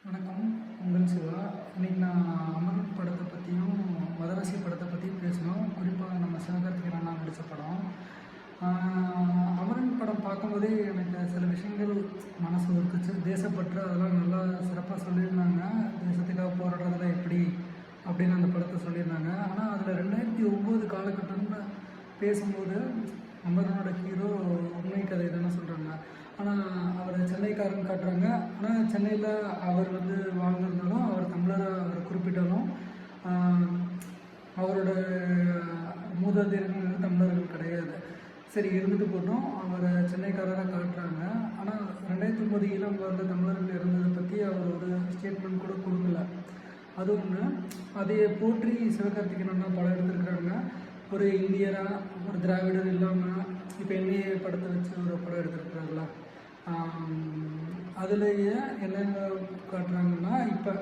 வணக்கம். உங்கள் சிவா. இன்னைக்கு நான் அமரன் படத்தை பற்றியும் மதராசி படத்தை பற்றியும் பேசணும். குறிப்பாக நம்ம சிவகார்த்திகேயன் அண்ணா நடித்த படம். அமரன் படம் பார்க்கும்போதே எனக்கு சில விஷயங்கள் மனசு உறுத்துச்சு. தேசப்பற்று அதெல்லாம் நல்லா சிறப்பாக சொல்லியிருந்தாங்க. தேசத்துக்காக போராடுறதுல எப்படி அப்படின்னு அந்த படத்தை சொல்லியிருந்தாங்க. ஆனால் அதில் 2009 காலகட்டம்னு பேசும்போது அமரனோட ஹீரோ உண்மை கதை தானே சொல்கிறாங்க. ஆனால் அவர் சென்னைக்காரன் காட்டுறாங்க. ஆனால் சென்னையில் அவர் வாழ்ந்திருந்தாலும் அவர் தமிழராக அவர் குறிப்பிட்டாலும் அவரோட மூதாதையர்கள் தமிழர்கள் கிடையாது. சரி, இருந்துட்டு போட்டோம். அவரை சென்னைக்காரராக காட்டுறாங்க. ஆனால் 2009 ஈழம் வாழ்ந்த தமிழர்கள் இருந்ததை பற்றி அவர் ஒரு ஸ்டேட்மெண்ட் கூட கொடுக்கல. அது ஒன்று. அதை போற்றி சிவகார்த்திகேயன் படம் எடுத்திருக்கிறாங்க. ஒரு இந்தியராக ஒரு திராவிடர் இல்லாமல் இப்போ என்ஐஏ படத்தை வச்சு ஒரு படம் எடுத்திருக்கிறாங்களா. அதுலேயே என்னென்ன காட்டுறாங்கன்னா, இப்போ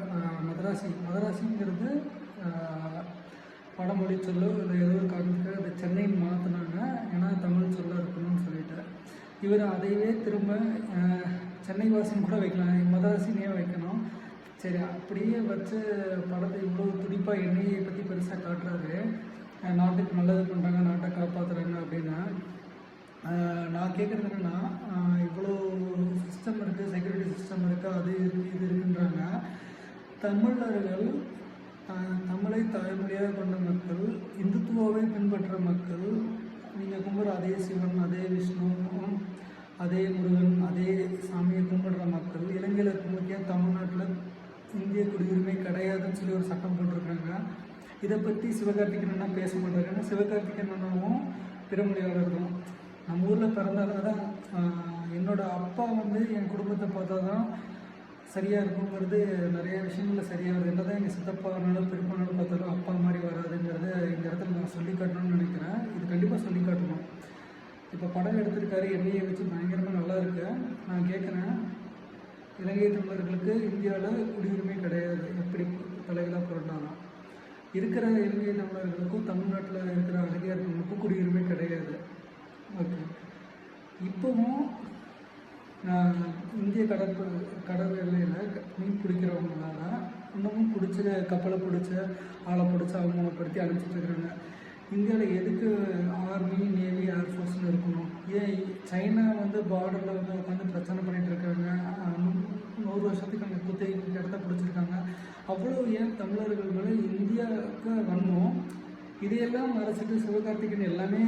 மதராசிங்கிறது வடமொழி சொல்லு இல்லை ஏதோ ஒரு காரணத்துக்கு அதை சென்னைன்னு மாற்றினாங்க. ஏன்னா தமிழ் சொல்ல இருக்கணும்னு சொல்லிட்டு இவர் அதையே திரும்ப சென்னை வாசின்னு கூட வைக்கலாம், மதராசினே வைக்கணும். சரி, அப்படியே வச்சு படத்தை இவ்வளோ துடிப்பாக என்ஐஏ பற்றி பெருசாக காட்டுறாரு. நாட்டுக்கு நல்லது பண்ணுறாங்க, நாட்டை காப்பாற்றுறாங்க அப்படின்னா நான் கேட்குறது என்னென்னா, இவ்வளோ சிஸ்டம் இருக்குது, செக்யூரிட்டி சிஸ்டம் இருக்குது, அது இருக்குது, இது இருக்குன்றாங்க. தமிழர்கள் தமிழை தாய்மொழியாக கொண்ட மக்கள், இந்துத்துவாவை பின்பற்ற மக்கள், நீங்கள் கும்பிட்ற அதே சிவன், அதே விஷ்ணு, அதே முருகன், அதே சாமியை கும்பிடுற மக்கள் இலங்கையில் இருக்கும்போது தமிழ்நாட்டில் இந்திய குடியுரிமை கிடையாதுன்னு சொல்லி ஒரு சட்டம் போட்டிருக்காங்க. இதை பற்றி சிவகார்த்திகேயன் அண்ணா பேச மாட்டாங்க. ஏன்னா சிவகார்த்திகேயன் அண்ணாவும் பிறமொழியாளர் தான். நம்ம ஊரில் பிறந்தாலும் தான் என்னோடய அப்பா என் குடும்பத்தை பார்த்தா தான் சரியாக இருக்குங்கிறது நிறைய விஷயங்களில் சரியாக வருது. என்ன தான் எங்கள் சித்தப்பானாலும் பெருப்பானாலும் பார்த்தாலும் அப்பா மாதிரி வராதுங்கிறத இந்த இடத்துல நான் சொல்லி காட்டணும்னு நினைக்கிறேன். இது கண்டிப்பாக சொல்லி காட்டணும். இப்போ படம் எடுத்திருக்காரு, என்ஐஏ வச்சு பயங்கரமாக நல்லா இருக்கு. நான் கேட்குறேன், இலங்கை தமிழர்களுக்கு இந்தியாவில் குடியுரிமை கிடையாது. எப்படி தலைகளாக புரண்டாலும் இருக்கிற இலங்கை தமிழர்களுக்கும் தமிழ்நாட்டில் இருக்கிற அகதியார்களுக்கும் குடியுரிமை கிடையாது. ஓகே, இப்போவும் இந்திய கடல் எல்லையில் மீன் பிடிக்கிறவங்களால இன்னமும் பிடிச்ச கப்பலை பிடிச்ச ஆளை பிடிச்சி அவமானப்படுத்தி அனுப்பிச்சிட்ருக்காங்க. இந்தியாவில் எதுக்கு ஆர்மி, நேவி, ஏர்ஃபோர்ஸ்னு இருக்கணும்? ஏன் சைனா பார்டரில் உட்காந்து பிரச்சனை பண்ணிகிட்டு இருக்காங்க. 100 வருஷத்துக்கு அங்கே குத்தகைக்கு இடத்த பிடிச்சிருக்காங்க. அவ்வளோ ஏன் தமிழர்கள் மேலே இந்தியாவுக்கு வரணும்? இதையெல்லாம் மறைச்சிட்டு சிவகார்த்திகேயன் எல்லாமே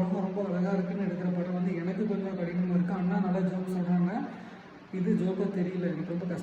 ரொம்ப அழகாக இருக்குன்னு எடுக்கிற படம் எனக்கு கொஞ்சம் கடினமாக இருக்குது. அண்ணா நல்லா ஜோக் சொல்கிறாங்க. இது ஜோக்காக தெரியல, எனக்கு ரொம்ப கஷ்டம்.